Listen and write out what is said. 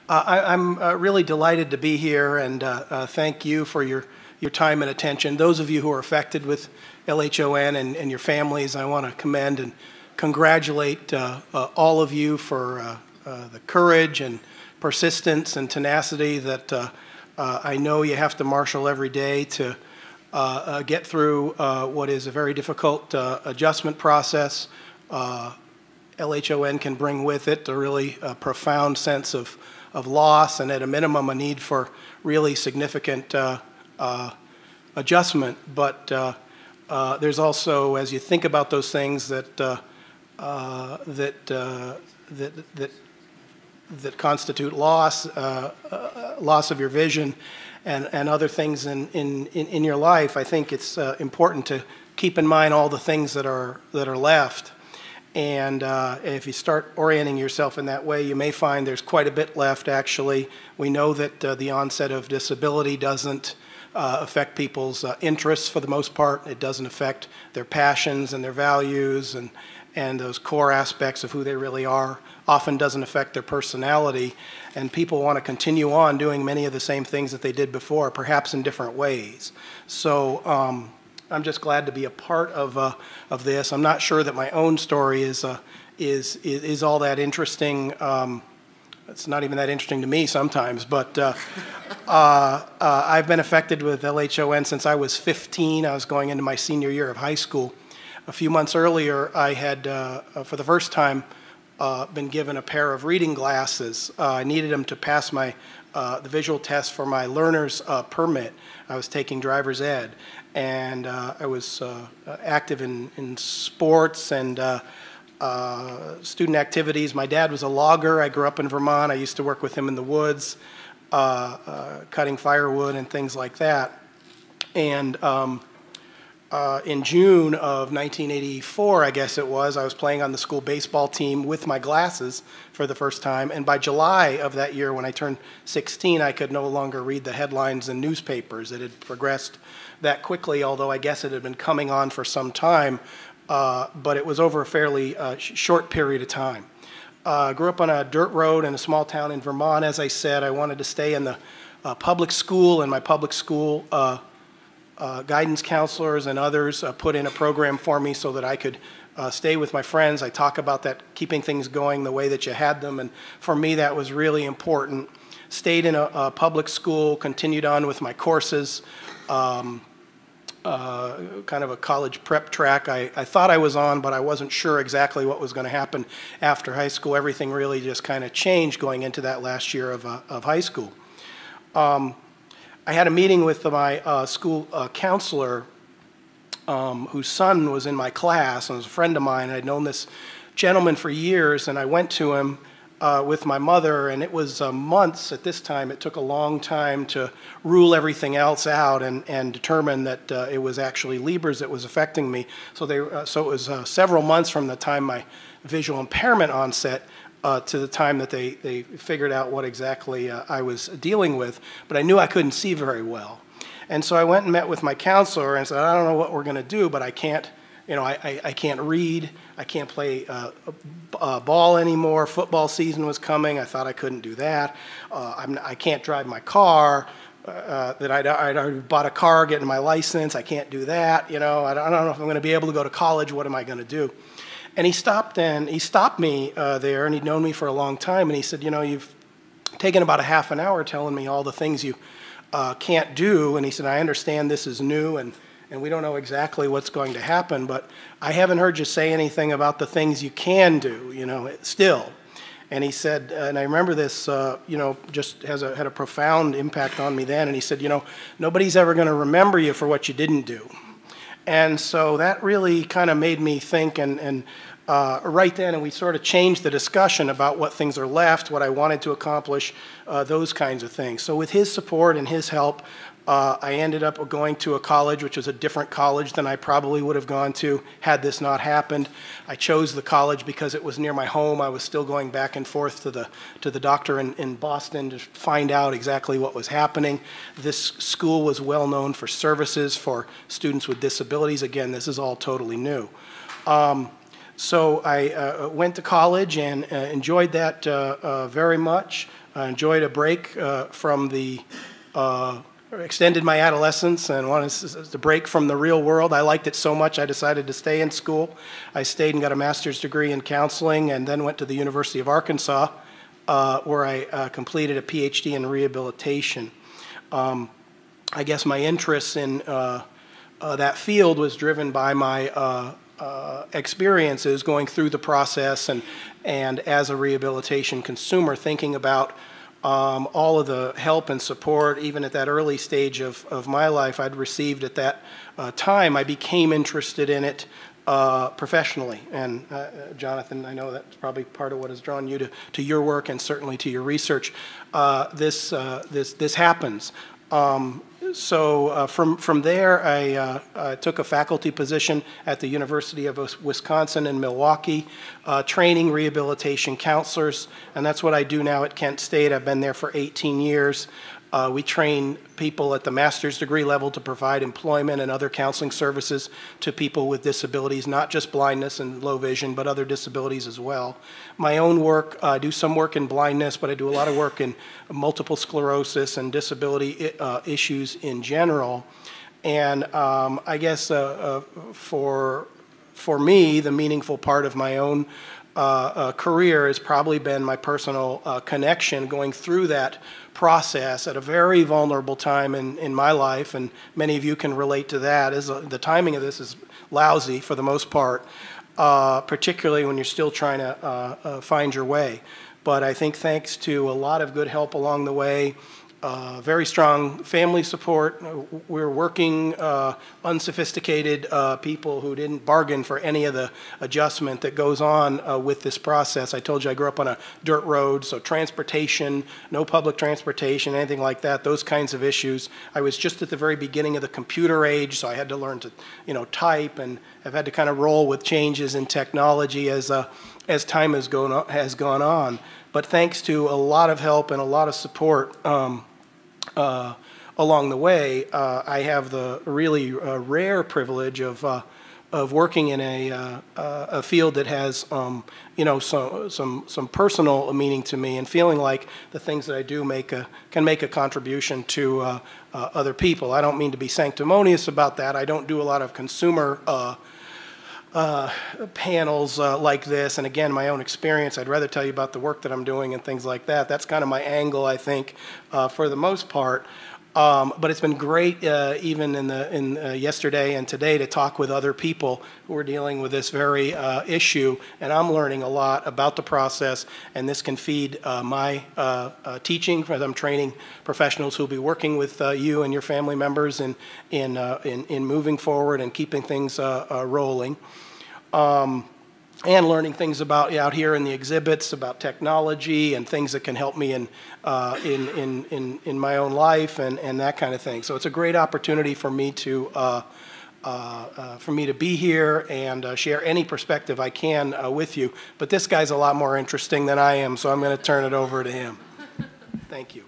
I'm really delighted to be here, and thank you for your time and attention. Those of you who are affected with LHON and your families, I want to commend and congratulate all of you for the courage and persistence and tenacity that I know you have to marshal every day to get through what is a very difficult adjustment process. LHON can bring with it a really profound sense of loss, and at a minimum a need for really significant adjustment. But there's also, as you think about those things that constitute loss, loss of your vision, and other things in your life, I think it's important to keep in mind all the things that are left. And if you start orienting yourself in that way, you may find there's quite a bit left, actually. We know that the onset of disability doesn't affect people's interests for the most part. It doesn't affect their passions and their values and those core aspects of who they really are. Often doesn't affect their personality. And people want to continue on doing many of the same things that they did before, perhaps in different ways. So I'm just glad to be a part of this. I'm not sure that my own story is all that interesting. It's not even that interesting to me sometimes, but I've been affected with LHON since I was 15. I was going into my senior year of high school. A few months earlier, I had, for the first time, been given a pair of reading glasses. I needed them to pass my the visual test for my learner's permit. I was taking driver's ed, and I was active in sports and student activities. My dad was a logger. I grew up in Vermont. I used to work with him in the woods, cutting firewood and things like that. And in June of 1984, I guess it was, I was playing on the school baseball team with my glasses for the first time. And by July of that year, when I turned 16, I could no longer read the headlines in newspapers. It had progressed that quickly, although I guess it had been coming on for some time, but it was over a fairly short period of time. Grew up on a dirt road in a small town in Vermont. As I said, I wanted to stay in the public school, and my public school guidance counselors and others put in a program for me so that I could stay with my friends. I talk about that, keeping things going the way that you had them, and for me that was really important. Stayed in a public school, continued on with my courses, kind of a college prep track I thought I was on, but I wasn't sure exactly what was going to happen after high school. Everything really just kind of changed going into that last year of high school. I had a meeting with my school counselor, whose son was in my class and was a friend of mine. I'd known this gentleman for years, and I went to him with my mother, and it was months at this time. It took a long time to rule everything else out and determine that it was actually Leber's that was affecting me. So it was several months from the time my visual impairment onset to the time that they figured out what exactly I was dealing with, but I knew I couldn't see very well. And so I went and met with my counselor and said, I don't know what we're going to do, but I can't, you know, I can't read, I can't play ball anymore. Football season was coming. I thought I couldn't do that. I can't drive my car. That I'd already bought a car, getting my license. I can't do that. You know, I don't know if I'm going to be able to go to college. What am I going to do? And he stopped me there, and he'd known me for a long time, and he said, you know, you've taken about a half an hour telling me all the things you can't do, and he said, I understand this is new, and we don't know exactly what's going to happen, but I haven't heard you say anything about the things you can do, you know, still. And he said, and I remember this, you know, just had a profound impact on me then, and he said, you know, nobody's ever going to remember you for what you didn't do. And so that really kind of made me think, and right then, and we sort of changed the discussion about what things are left, what I wanted to accomplish, those kinds of things. So with his support and his help, I ended up going to a college, which was a different college than I probably would have gone to had this not happened. I chose the college because it was near my home. I was still going back and forth to the doctor in Boston to find out exactly what was happening. This school was well known for services for students with disabilities. Again, this is all totally new. So I went to college and enjoyed that very much. I enjoyed a break from the extended my adolescence and wanted to break from the real world. I liked it so much I decided to stay in school. I stayed and got a master's degree in counseling and then went to the University of Arkansas where I completed a PhD in rehabilitation. I guess my interest in that field was driven by my experiences going through the process and as a rehabilitation consumer, thinking about all of the help and support, even at that early stage of my life I'd received at that time. I became interested in it professionally. And Jonathan, I know that's probably part of what has drawn you to your work and certainly to your research. This happens. So from there, I took a faculty position at the University of Wisconsin in Milwaukee, training rehabilitation counselors, and that's what I do now at Kent State. I've been there for 18 years. We train people at the master's degree level to provide employment and other counseling services to people with disabilities, not just blindness and low vision, but other disabilities as well. My own work, I do some work in blindness, but I do a lot of work in multiple sclerosis and disability issues in general. And I guess for me, the meaningful part of my own career has probably been my personal connection going through that process at a very vulnerable time in my life, and many of you can relate to that. The timing of this is lousy for the most part, particularly when you're still trying to find your way. But I think thanks to a lot of good help along the way, very strong family support. We're working unsophisticated people who didn't bargain for any of the adjustment that goes on with this process. I told you I grew up on a dirt road, so transportation, no public transportation, anything like that, those kinds of issues. I was just at the very beginning of the computer age, so I had to learn to, type, and I've had to kind of roll with changes in technology as time has gone on. But thanks to a lot of help and a lot of support along the way, I have the really rare privilege of working in a field that has some personal meaning to me, and feeling like the things that I do can make a contribution to other people. I don't mean to be sanctimonious about that. I don't do a lot of consumer panels like this, and again, my own experience. I'd rather tell you about the work that I'm doing and things like that. That's kind of my angle, I think, for the most part. But it's been great, even in yesterday and today, to talk with other people who are dealing with this very issue, and I'm learning a lot about the process, and this can feed my teaching, as I'm training professionals who will be working with you and your family members in moving forward and keeping things rolling. And learning things about out here in the exhibits about technology and things that can help me in my own life and that kind of thing. So it's a great opportunity for me to be here and share any perspective I can with you. But this guy's a lot more interesting than I am, so I'm going to turn it over to him. Thank you.